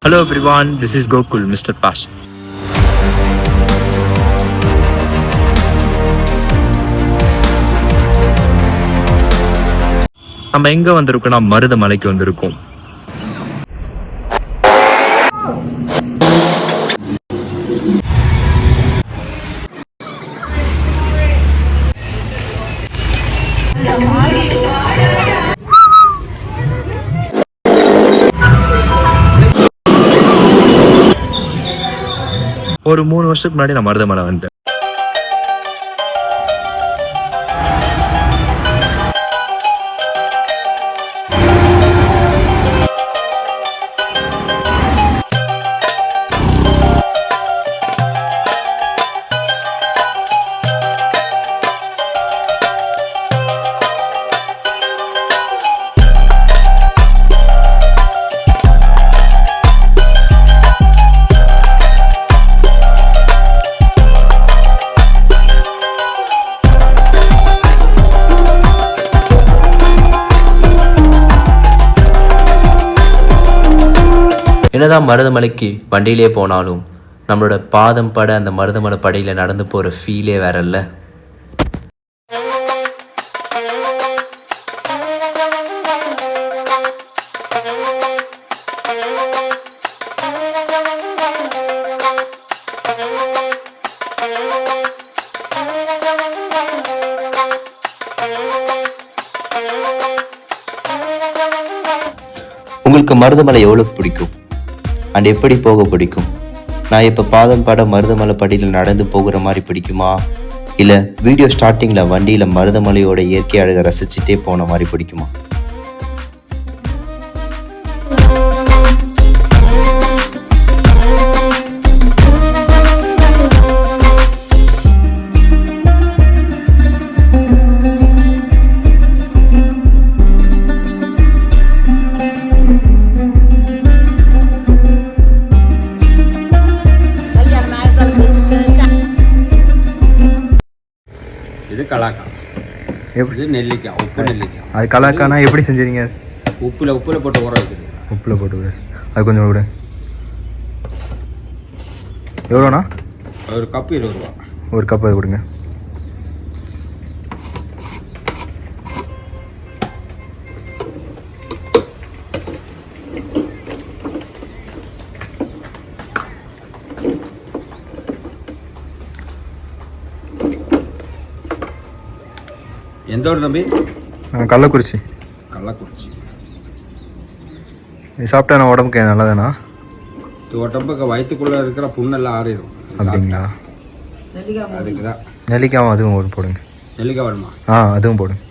Hello everyone, this is Gokul, Mr. Pash. நம்ம எங்க வந்திருக்கோம்னா மருதமலைக்கு வந்திருக்கோம். ஒரு 3 வருஷத்துக்கு முன்னாடி நான் மருதமலை வந்துட்டேன். என்னதான் மருதமலைக்கு வண்டியிலே போனாலும் நம்மளோட பாதம் பட அந்த மருதமலை படியில் நடந்து போகிற ஃபீலே வேற இல்லை. உங்களுக்கு மருதமலை எவ்வளோ பிடிக்கும் அண்ட் எப்படி போக பிடிக்கும்? நான் இப்போ பாதம் பட மருதமலை படியில் நடந்து போகிற மாதிரி பிடிக்குமா, இல்லை வீடியோ ஸ்டார்டிங்கில் வண்டியில் மருதமலையோட இயற்கை அழகை ரசிச்சுட்டே போன மாதிரி பிடிக்குமா? இது கலாக்கா, இது நெல்லிக்காய், உப்பு நெல்லிக்காய். அது கலாக்கானா எப்படி செஞ்சீங்க? உப்பில் போட்டு ஊற வச்சுருக்கேன். உப்பில் போட்டு ஊற அது கொஞ்சம் விட. எவ்வளோண்ணா? ஒரு கப்பு 20 ரூபா. ஒரு கப்பு அது கொடுங்க. எந்த ஊர் தம்பி? கள்ளக்குறிச்சி. கள்ளக்குறிச்சி. இது சாப்பிட்டா நான் உடம்புக்கு நல்லதாண்ணா? இது உடம்புக்கு வயிற்றுக்குள்ளே இருக்கிற புண்ணெல்லாம் ஆறிடும். அப்படிங்களா? அதுக்கு தான். நெல்லிக்காவும் அதுவும் ஒரு போடுங்க. நெல்லிக்காய் வேணுமா? அதுவும் போடுங்க.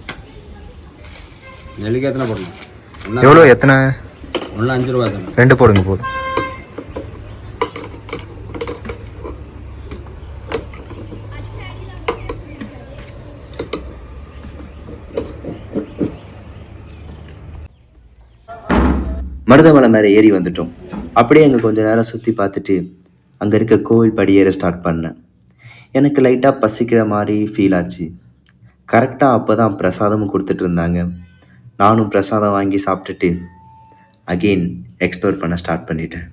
நெல்லிக்காய் எத்தனை போடணும்? எவ்வளோ? எத்தனை? ஒன்று 5 ரூபா சார். 2 போடுங்க போதும். மருதமலை மேலே ஏறி வந்துட்டோம். அப்படியே அங்கே கொஞ்சம் நேரம் சுற்றி பார்த்துட்டு அங்கே இருக்க கோவில் படியேற ஸ்டார்ட் பண்ணேன். எனக்கு லைட்டாக பசிக்கிற மாதிரி ஃபீல் ஆச்சு. கரெக்டாக அப்போ தான் பிரசாதமும் கொடுத்துட்டு இருந்தாங்க. நானும் பிரசாதம் வாங்கி சாப்பிட்டுட்டு அகெயின் எக்ஸ்ப்ளோர் பண்ண ஸ்டார்ட் பண்ணிட்டேன்.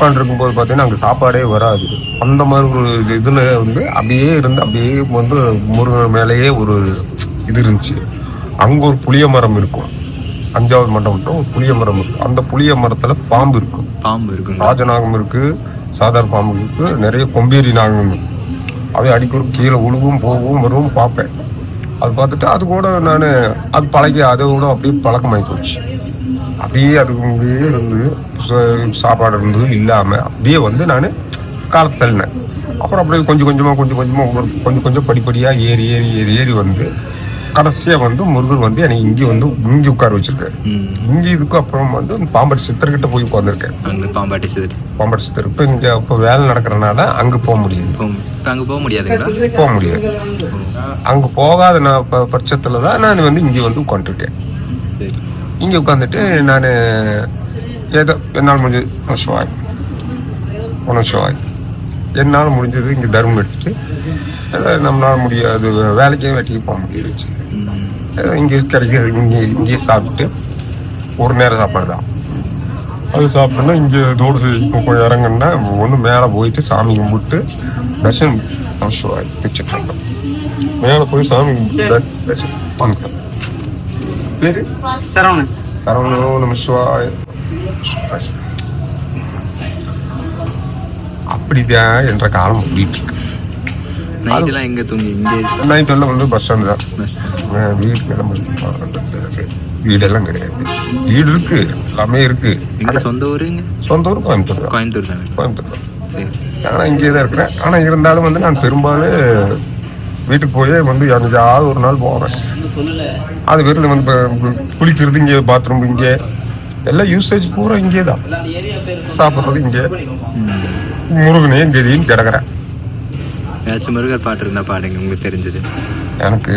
உட்காந்துருக்கும் போது பார்த்தீங்கன்னா அங்கே சாப்பாடே வராது. அந்த மாதிரி ஒரு இதில் வந்து அப்படியே இருந்து அப்படியே வந்து முருகன் மேலேயே ஒரு இது இருந்துச்சு. அங்கே ஒரு புளிய மரம் இருக்கும், 5வது மண்டபம் ஒரு புளிய மரம் இருக்கு. அந்த புளிய மரத்தில் பாம்பு இருக்கும், பாம்பு இருக்கும், ராஜநாகம் இருக்கு, சாதாரண பாம்பு இருக்கு, நிறைய கொம்பேரி நாகம் இருக்கு. அதே அடிக்கடி கீழே உழுவும் போகவும் வரும் பார்ப்பேன். அது பார்த்துட்டு அது கூட நான் அது பழகி அதை கூட அப்படியே பழக்கமாகி போச்சு. அப்படியே அதுக்கு இங்கேயே இருந்து சாப்பாடு இருந்தது இல்லாமல் அப்படியே வந்து நான் காலத்தை தள்ளினேன். அப்புறம் அப்படியே கொஞ்சம் கொஞ்சம் படிப்படியாக ஏறி வந்து கடைசியாக வந்து முருகன் வந்து எனக்கு இங்கே உட்கார வச்சிருக்காரு. இங்கே இதுக்கு அப்புறம் வந்து பாம்பாட்டி சித்தர்கிட்ட போய் உட்காந்துருக்கேன். பாம்பாட்டி சித்தர் இப்போ வேலை நடக்கிறனால அங்கே போக முடியாது. போக முடியாது. அங்கே போகாத நான் பட்சத்தில் தான் நான் வந்து இங்கே வந்து உட்காந்துருக்கேன். இங்கே உட்காந்துட்டு நான் ஏதோ என்னால் முடிஞ்சது ஒன்றும் என்னால் முடிஞ்சது இங்கே தர்மம் எடுத்துட்டு நம்மளால் முடியாது வேலைக்கு போக முடியாது. இங்கே கிடைக்கிறது இங்கேயே சாப்பிட்டு ஒரு நேரம் சாப்பாடு தான். அது சாப்பிட்டோன்னா இங்கே தோடு கொஞ்சம் இறங்குன்னா ஒன்று மேலே போயிட்டு சாமி கும்பிட்டு தர்ஷன் வச்சுட்டு இருக்கோம். மேலே போய் சாமி கும்பிட்டு வாங்க சார். பேர் சரவணன் நம சிவாய. அப்படிதான் என்ற காலம் ஓடிட்டு இருக்கு. நைட்டெல்லாம் எங்கே தூங்கி? நைட்டெல்லாம் வந்து பஸ் ஸ்டாண்டு தான். வீட்டுக்கெல்லாம் வீடெல்லாம் கிடையாது. வீடு இருக்கு, எல்லாமே இருக்கு. சொந்த ஊர் கோயம்புத்தூர் தான். கோயம்புத்தூர் தான். சரி. ஆனால் இங்கே தான் இருக்கிறேன். ஆனால் இருந்தாலும் வந்து நான் பெரும்பாலும் வீட்டுக்கு போய் வந்து யாராவது ஒரு நாள் போவேன். அது வெறும் வந்து குளிக்கிறது இங்கே, பாத்ரூம் இங்கே, எல்லாம் யூசேஜ் பூரா இங்கே தான். சாப்பிட்றது இங்கே. முருகனையும் கதியும் கிடக்கிறேன். ஏதாச்சும் முருகர் பாட்டு இருந்தால் பாடுங்க, உங்களுக்கு தெரிஞ்சது. எனக்கு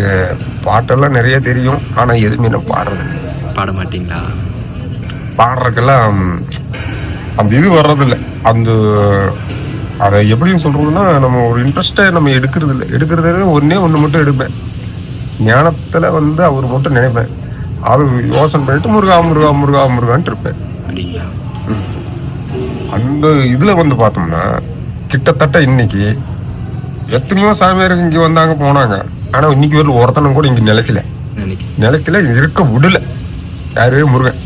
பாட்டெல்லாம் நிறைய தெரியும், ஆனால் எதுவுமே நான் பாட மாட்டீங்களா? பாடுறதுக்கெல்லாம் அந்த இது வர்றதில்லை. அந்த அதை எப்படின்னு சொல்கிறதுன்னா, நம்ம ஒரு இன்ட்ரெஸ்ட்டை நம்ம எடுக்கிறது ஒன்று மட்டும் எடுப்பேன். ஞானத்தில் வந்து அவர் மட்டும் நினைப்பேன். அது யோசனை பண்ணிட்டு முருகான்ட்டு இருப்பேன். அந்த இதில் வந்து பார்த்தோம்னா கிட்டத்தட்ட இன்னைக்கு எத்தனையோ சாமியாருக்கு இங்கே வந்தாங்க போனாங்க. ஆனால் இன்னைக்கு ஒரு ஒருத்தனும் கூட இங்கே நிலைக்கல இருக்க விடல. யாரு? முருகன்.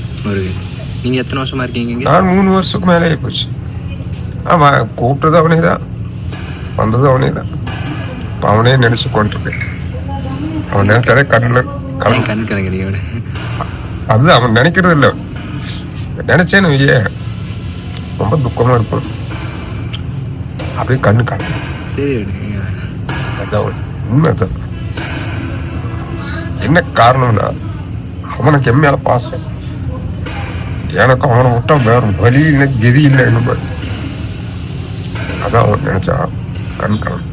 நீங்கள் எத்தனை வருஷமா இருக்கீங்க? நான் 3 வருஷத்துக்கு மேலே போச்சு. ஆமாம், கூப்பிட்டது அவனே தான், வந்தது அவனே தான். அவனே நினைச்சு கொண்டிருக்கேன். அவன் நினைச்சாலே கண் கலங்குறீங்க. அது அவன் நினைக்கிறது இல்லை. நினைச்சேன்னு வையே ரொம்ப துக்கமா இருக்கும். அப்படியே கண்ணு காட்டு. சரி, அதான் உண்மைதான். என்ன காரணம்னா அவனுக்கு எம்மையால பாசம். எனக்கு அவனை விட்டா வேற வழி இல்லை, கெதி இல்லை. என்ன அதான் அவன் நினைச்சா கண் கலன்.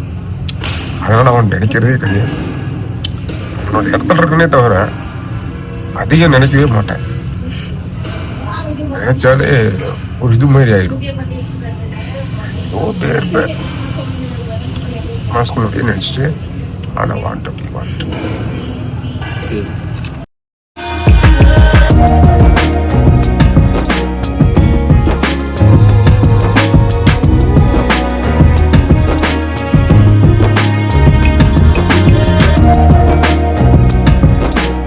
அதனால அவன் நினைக்கிறதே கிடையாது. அவனோட இடத்துல இருக்குன்னே தவிர அதிகம் நினைக்கவே மாட்டேன். நினைச்சாலே ஒரு இது மாதிரி ஆயிடும். இருப்பேன் மனசுக்குள்ள அப்படியே நினைச்சிட்டு ஆனால் வாண்ட்.